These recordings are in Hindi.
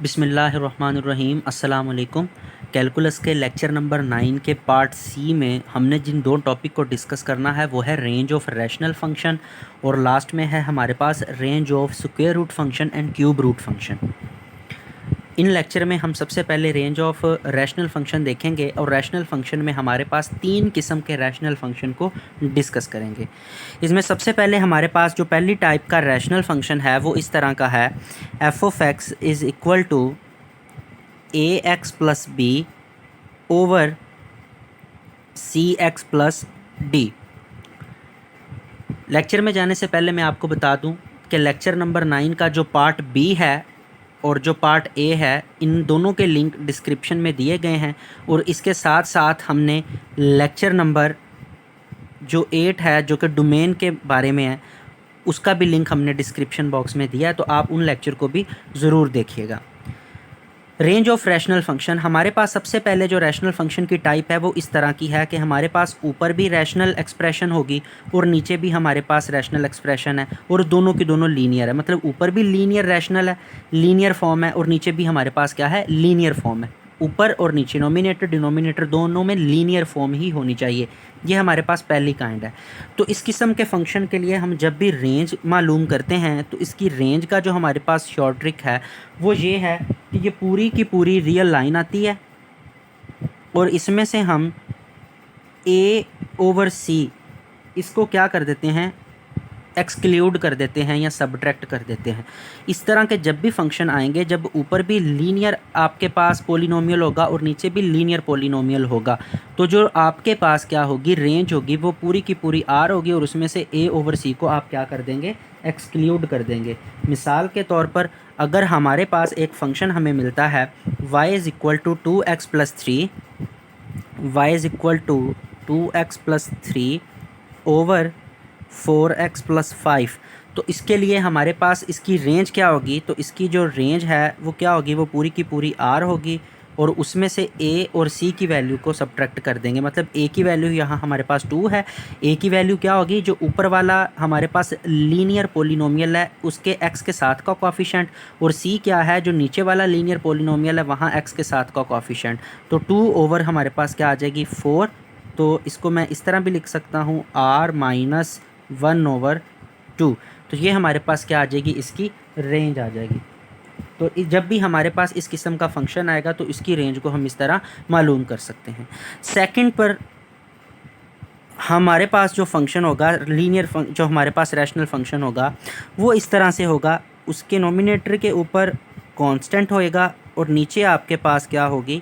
बिस्मिल्लाहिर्रहमानिर्रहीम अस्सलाम वालेकुम। कैलकुलस के लेक्चर नंबर 9 के पार्ट सी में हमने जिन दो टॉपिक को डिस्कस करना है वो है रेंज ऑफ रैशनल फंक्शन और लास्ट में है हमारे पास range of square root function and cube root function. इन लेक्चर में हम सबसे पहले रेंज ऑफ रैशनल फंक्शन देखेंगे और रैशनल फंक्शन में हमारे पास तीन किस्म के रैशनल फंक्शन को डिस्कस करेंगे। इसमें सबसे पहले हमारे पास जो पहली टाइप का रैशनल फंक्शन है वो इस तरह का है, F of X is equal to A X plus B over C X plus D. Lecture में जाने से पहले मैं आपको बता दूं कि लेक्चर नंबर 9 का जो पार्ट बी है और जो पार्ट ए है, इन दोनों के लिंक डिस्क्रिप्शन में दिए गए हैं और इसके साथ साथ हमने लेक्चर नंबर जो 8 है जो कि डोमेन के बारे में है उसका भी लिंक हमने डिस्क्रिप्शन बॉक्स में दिया है, तो आप उन लेक्चर को भी ज़रूर देखिएगा। रेंज ऑफ रैशनल फंक्शन, हमारे पास सबसे पहले जो रैशनल फंक्शन की टाइप है वो इस तरह की है कि हमारे पास ऊपर भी रैशनल एक्सप्रेशन होगी और नीचे भी हमारे पास रैशनल एक्सप्रेशन है और दोनों की दोनों लीनियर है। मतलब ऊपर भी लीनियर रैशनल है, लीनियर फॉर्म है, और नीचे भी हमारे पास क्या है, लीनियर फॉर्म है। ऊपर और नीचे नोमिनेटर डिनोमिनेटर दोनों में लीनियर फॉर्म ही होनी चाहिए। ये हमारे पास पहली काइंड है। तो इस किस्म के फंक्शन के लिए हम जब भी रेंज मालूम करते हैं तो इसकी रेंज का जो हमारे पास शॉर्ट ट्रिक है वो ये है कि ये पूरी की पूरी रियल लाइन आती है और इसमें से हम a ओवर c इसको क्या कर देते हैं, एक्सक्लूड कर देते हैं या सब्ट्रैक्ट कर देते हैं। इस तरह के जब भी फंक्शन आएंगे, जब ऊपर भी लीनियर आपके पास पोलिनोमियल होगा और नीचे भी लीनियर पोलिनोमियल होगा, तो जो आपके पास क्या होगी, रेंज होगी, वो पूरी की पूरी आर होगी और उसमें से a ओवर c को आप क्या कर देंगे, एक्सक्लूड कर देंगे। मिसाल के तौर पर अगर हमारे पास एक फंक्शन हमें मिलता है y is equal to 2x plus 3, y is equal to 2x plus 3 over 4x plus 5, तो इसके लिए हमारे पास इसकी रेंज क्या होगी, तो इसकी जो रेंज है वो क्या होगी, वो पूरी की पूरी r होगी और उसमें से a और c की वैल्यू को सब्ट्रैक्ट कर देंगे। मतलब a की वैल्यू यहाँ हमारे पास 2 है, a की वैल्यू क्या होगी, जो ऊपर वाला हमारे पास लीनियर पोलिनोमियल है उसके x के साथ का कोफिशिएंट, और c क्या है, जो नीचे वाला लीनियर पोलिनोमियल है वहाँ x के साथ का कोफिशिएंट। तो 2 ओवर हमारे पास क्या आ जाएगी, 4। तो इसको मैं इस तरह भी लिख सकता हूँ, r माइनस 1 ओवर 2। तो ये हमारे पास क्या आ जाएगी, इसकी रेंज आ जाएगी। तो जब भी हमारे पास इस किस्म का फंक्शन आएगा तो इसकी रेंज को हम इस तरह मालूम कर सकते हैं। सेकंड पर हमारे पास जो फंक्शन होगा लीनियर जो हमारे पास रैशनल फंक्शन होगा वो इस तरह से होगा, उसके नोमिनेटर के ऊपर कांस्टेंट होएगा और नीचे आपके पास क्या होगी,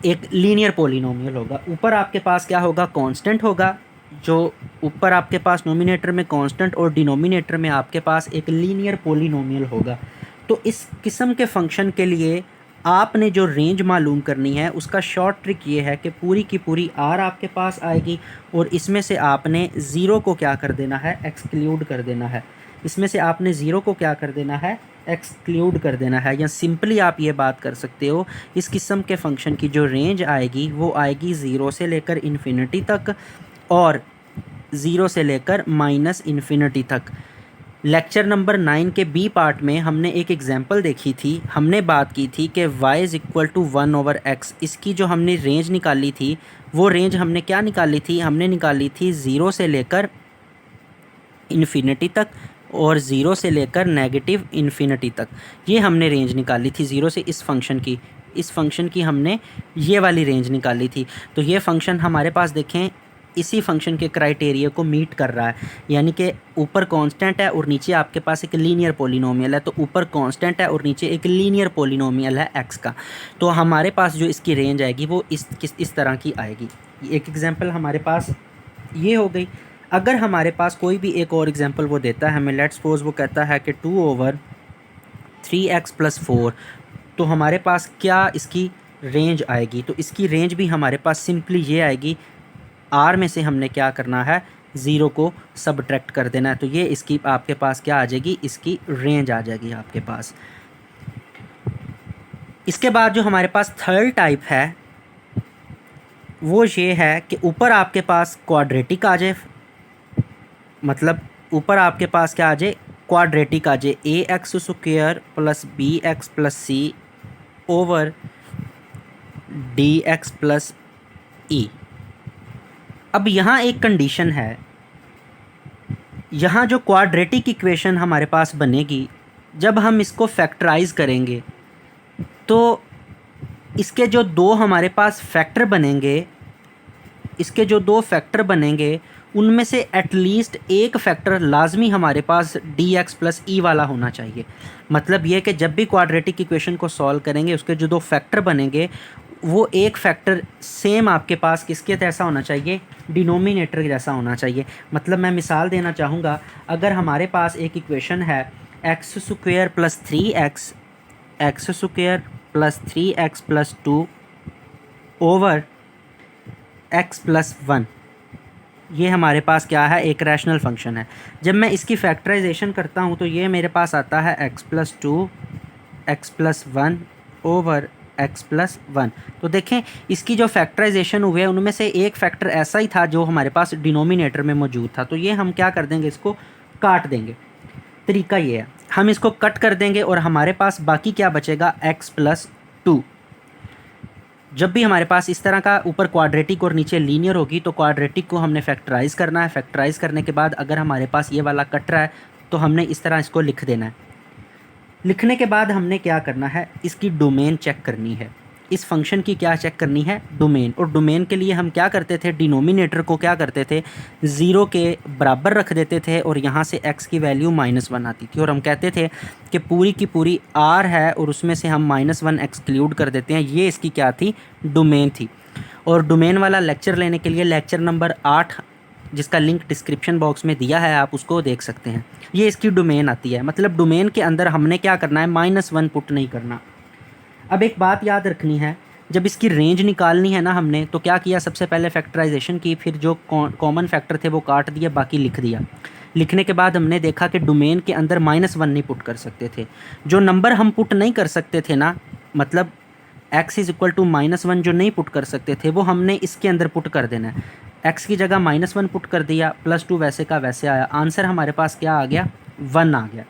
एक लीनियर पोलिनोमियल होगा। ऊपर आपके पास क्या होगा, कांस्टेंट होगा, जो ऊपर आपके पास नोमिनेटर में कांस्टेंट और डिनोमिनेटर में आपके पास एक लीनियर पोलिनोमियल होगा। तो इस किस्म के फंक्शन के लिए आपने जो रेंज मालूम करनी है उसका शॉर्ट ट्रिक ये है कि पूरी की पूरी आर आपके पास आएगी और इसमें से आपने ज़ीरो को क्या कर देना है, एक्सक्लूड कर देना है। इसमें से आपने ज़ीरो को क्या कर देना है, एक्सक्लूड कर देना है। या सिंपली आप ये बात कर सकते हो, इस किस्म के फंक्शन की जो रेंज आएगी वो आएगी 0 से लेकर इन्फिनिटी तक और 0 से लेकर माइनस इन्फिनिटी तक। लेक्चर नंबर 9 के बी पार्ट में हमने एक एग्जांपल देखी थी, हमने बात की थी कि y is equal to 1 over x, इसकी जो हमने रेंज निकाली थी वो रेंज हमने क्या निकाली थी, हमने निकाली थी 0 से लेकर इन्फिनिटी तक और 0 से लेकर नेगेटिव इन्फिनिटी तक। ये हमने रेंज निकाली थी 0 से इस फंक्शन की हमने ये वाली रेंज निकाली थी। तो ये फंक्शन हमारे पास देखें इसी फंक्शन के क्राइटेरिया को मीट कर रहा है, यानी कि ऊपर कांस्टेंट है और नीचे आपके पास एक लीनियर पोलिनोमियल है। तो ऊपर कांस्टेंट है और नीचे एक लीनियर पोलिनोमियल है x का। तो हमारे पास जो इसकी रेंज आएगी वो इस तरह की आएगी। एक एग्जांपल हमारे पास ये हो गई। अगर हमारे पास कोई भी एक और एग्जांपल वो देता है हमें, लेट्स सपोज वो कहता है कि 2 ओवर 3x प्लस 4, तो हमारे पास क्या इसकी रेंज आएगी, तो इसकी रेंज भी हमारे पास सिंपली ये आएगी, r में से हमने क्या करना है, 0 को सब्ट्रैक्ट कर देना है। तो ये इसकी आपके पास क्या आ जाएगी, इसकी रेंज आ जाएगी आपके पास। इसके बाद जो हमारे पास थर्ड टाइप है वो ये है कि ऊपर आपके पास क्वाड्रेटिक आ जाए, मतलब ऊपर आपके पास क्या आ जाए, क्वाड्रेटिक आ जाए a x square plus b x plus c over d x plus e. अब यहाँ एक कंडीशन है, यहाँ जो क्वाड्रेटिक इक्वेशन हमारे पास बनेगी जब हम इसको फैक्टराइज करेंगे तो इसके जो दो हमारे पास फैक्टर बनेंगे, इसके जो दो फैक्टर बनेंगे उनमें से एटलीस्ट एक फैक्टर लाजमी हमारे पास डी एक्स प्लस ई वाला होना चाहिए। मतलब ये कि जब भी क्वाड्रेटिक इक्वेशन को सॉल्व करेंगे उसके जो दो फैक्टर बनेंगे वो एक फैक्टर सेम आपके पास किसके जैसा होना चाहिए, डिनोमिनेटर जैसा होना चाहिए। मतलब मैं मिसाल देना चाहूँगा, अगर हमारे पास एक इक्वेशन है x square plus three x square plus three x plus two over x plus one, ये हमारे पास क्या है, एक रैशनल फंक्शन है। जब मैं इसकी फैक्टराइजेशन करता हूँ तो ये मेरे पास आता है x plus two x plus one over x plus one. तो देखें इसकी जो फैक्टराइजेशन हुए उनमें से एक फैक्टर ऐसा ही था जो हमारे पास डिनोमिनेटर में मौजूद था। तो ये हम क्या कर देंगे, इसको काट देंगे। तरीका ये है, हम इसको कट कर देंगे और हमारे पास बाकी क्या बचेगा, एक्स प्लस टू। जब भी हमारे पास इस तरह का ऊपर क्वाड्रेटिक और नीचे लीनियर होगी तो क्वाड्रेटिक को हमने फैक्टराइज़ करना है। फैक्टराइज़ करने के बाद अगर हमारे पास ये वाला कट रहा है तो हमने इस तरह इसको लिख देना है। लिखने के बाद हमने क्या करना है, इसकी डोमेन चेक करनी है। इस फंक्शन की क्या चेक करनी है, डोमेन। और डोमेन के लिए हम क्या करते थे, डिनोमिनेटर को क्या करते थे, ज़ीरो के बराबर रख देते थे और यहाँ से x की वैल्यू -1 आती थी। और हम कहते थे कि पूरी की पूरी r है और उसमें से हम -1 एक्सक्लूड कर देते हैं। ये इसकी क्या थी, डोमेन थी। और डोमेन वाला लेक्चर लेने के लिए लेक्चर नंबर 8 जिसका लिंक डिस्क्रिप्शन बॉक्स में दिया है, आप उसको देख सकते हैं। ये इसकी डोमेन आती है। मतलब डोमेन के अंदर हमने क्या करना है, -1 पुट नहीं करना। अब एक बात याद रखनी है, जब इसकी रेंज निकालनी है ना हमने, तो क्या किया, सबसे पहले फैक्टराइजेशन की, फिर जो कॉमन फैक्टर थे वो काट दिया, बाकी लिख दिया। लिखने के बाद हमने देखा कि डोमेन के अंदर -1 नहीं पुट कर सकते थे। जो नंबर हम पुट नहीं कर सकते थे ना, मतलब x इज़ इक्वल टू -1 जो नहीं पुट कर सकते थे वो हमने इसके अंदर पुट कर देना है। x की जगह -1 पुट कर दिया, +2 वैसे का वैसे आया। आंसर हमारे पास क्या आ गया, 1 आ गया।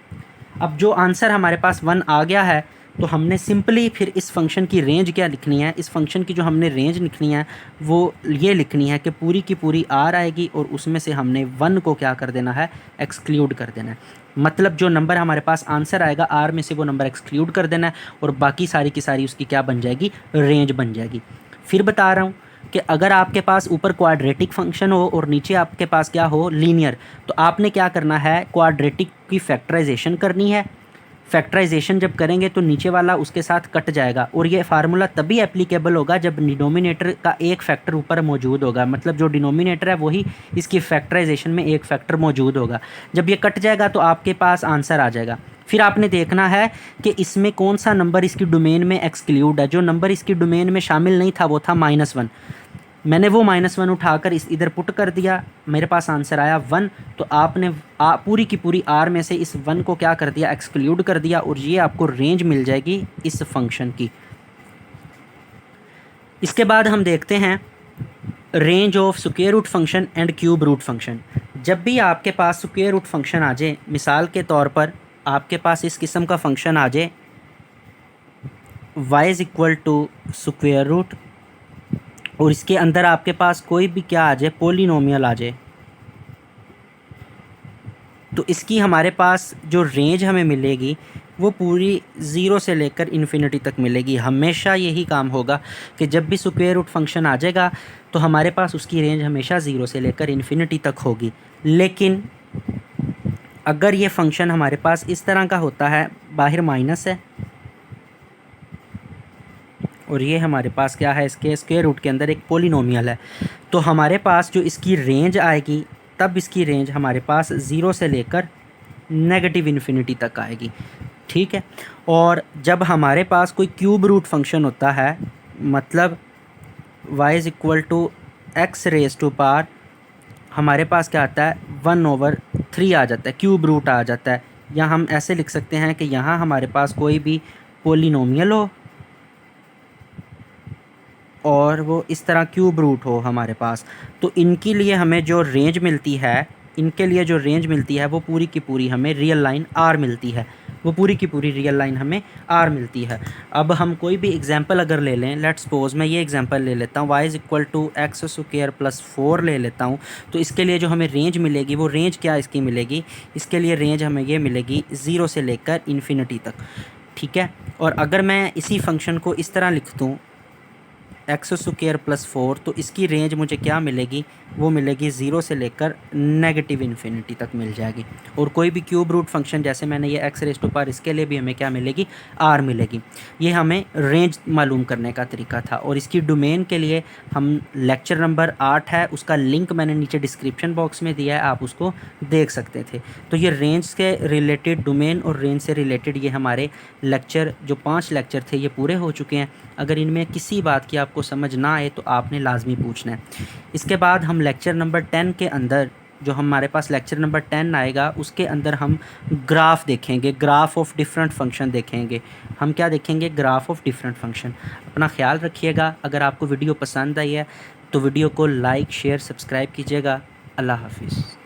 अब जो आंसर हमारे पास 1 आ गया है तो हमने सिंपली फिर इस फंक्शन की रेंज क्या लिखनी है, इस फंक्शन की जो हमने रेंज लिखनी है वो ये लिखनी है कि पूरी की पूरी r आएगी और उसमें से हमने 1 को क्या कर देना है, एक्सक्लूड कर देना है। मतलब जो नंबर हमारे पास आंसर आएगा r में से वो नंबर एक्सक्लूड कर देना है और बाकी सारी की सारी उसकी क्या बन जाएगी, रेंज बन जाएगी। फिर बता रहा हूँ कि अगर आपके पास ऊपर क्वाड्रेटिक फंक्शन हो और नीचे आपके पास क्या हो, लीनियर, तो आपने क्या करना है, क्वाड्रेटिक की फैक्टराइजेशन करनी है। फैक्टराइजेशन जब करेंगे तो नीचे वाला उसके साथ कट जाएगा और ये फार्मूला तभी एप्लीकेबल होगा जब डिनोमिनेटर का एक फैक्टर ऊपर मौजूद होगा। मतलब जो डिनोमिनेटर है वही इसकी फैक्टराइजेशन में एक फैक्टर मौजूद होगा। जब ये कट जाएगा तो आपके पास आंसर आ जाएगा। फिर आपने देखना है कि इसमें कौन सा नंबर इसकी डोमेन में एक्सक्लूड है। जो नंबर इसकी डोमेन में शामिल नहीं था वो था -1। मैंने वो -1 उठाकर इस इधर पुट कर दिया, मेरे पास आंसर आया 1। तो आपने पूरी की पूरी r में से इस 1 को क्या कर दिया, एक्सक्लूड कर दिया और ये आपको रेंज मिल जाएगी इस फंक्शन की। इसके बाद हम देखते हैं range of square root function and cube root function. जब भी आपके पास स्क्वायर रूट फंक्शन आ जाए, मिसाल के तौर पर आपके पास इस किस्म का फंक्शन आ जाए y is equal to square root और इसके अंदर आपके पास कोई भी क्या आ जाए, पोलिनोमियल आ जाए, तो इसकी हमारे पास जो रेंज हमें मिलेगी वो पूरी 0 से लेकर इन्फिनिटी तक मिलेगी। हमेशा यही काम होगा कि जब भी स्क्वायर रूट फंक्शन आ जाएगा तो हमारे पास उसकी रेंज हमेशा 0 से लेकर इन्फिनिटी तक होगी। लेकिन अगर ये फंक्शन हमारे पास इस तरह का होता है, बाहर माइनस है और ये हमारे पास क्या है, इसके स्क्वायर रूट के अंदर एक पोलिनोमियल है, तो हमारे पास जो इसकी रेंज आएगी तब इसकी रेंज हमारे पास 0 से लेकर नेगेटिव इन्फिनिटी तक आएगी। ठीक है। और जब हमारे पास कोई क्यूब रूट फंक्शन होता है, मतलब y is equal to X raise to power, हमारे पास क्या आता है, 1/3 आ जाता है, क्यूब रूट आ जाता है। या हम ऐसे लिख सकते हैं कि यहाँ हमारे पास कोई भी पोलिनोमियल हो और वो इस तरह क्यूब रूट हो हमारे पास, तो इनके लिए हमें जो रेंज मिलती है इनके लिए जो रेंज मिलती है वो पूरी की पूरी हमें रियल लाइन आर मिलती है, वो पूरी की पूरी रियल लाइन हमें आर मिलती है। अब हम कोई भी एग्जांपल अगर ले लें, लेट्स सपोज मैं ये एग्जांपल ले लेता हूँ y is equal to X square plus 4 ले लेता हूँ। तो इसके लिए जो हमें रेंज मिलेगी वो रेंज क्या इसकी मिलेगी, इसके लिए रेंज हमें ये मिलेगी 0 से लेकर इन्फिनिटी तक, ठीक है। और अगर मैं इसी फंक्शन को इस तरह लिख दूँ एक्स स्क्वायर प्लस 4, तो इसकी रेंज मुझे क्या मिलेगी, वो मिलेगी 0 से लेकर नेगेटिव इन्फिनिटी तक मिल जाएगी। और कोई भी क्यूब रूट फंक्शन जैसे मैंने ये एक्स रेज़ टू पावर, इसके लिए भी हमें क्या मिलेगी, आर मिलेगी। ये हमें रेंज मालूम करने का तरीका था। और इसकी डोमेन के लिए हम लेक्चर नंबर 8 है, उसका लिंक मैंने नीचे डिस्क्रिप्शन बॉक्स में दिया है, आप उसको देख सकते थे। तो ये रेंज के रिलेटेड, डोमेन और रेंज से रिलेटेड ये हमारे लेक्चर, जो 5 लेक्चर थे, ये पूरे हो चुके हैं। अगर इनमें किसी बात की आपको समझ ना आए तो आपने लाजमी पूछना है। इसके बाद हम लेक्चर नंबर 10 के अंदर, जो हमारे पास लेक्चर नंबर 10 आएगा, उसके अंदर हम ग्राफ देखेंगे, ग्राफ ऑफ डिफरेंट फंक्शन देखेंगे। हम क्या देखेंगे, ग्राफ ऑफ डिफरेंट फंक्शन। अपना ख्याल रखिएगा। अगर आपको वीडियो पसंद आई है तो वीडियो को लाइक, शेयर, सब्सक्राइब कीजिएगा। अल्लाह हाफिज़।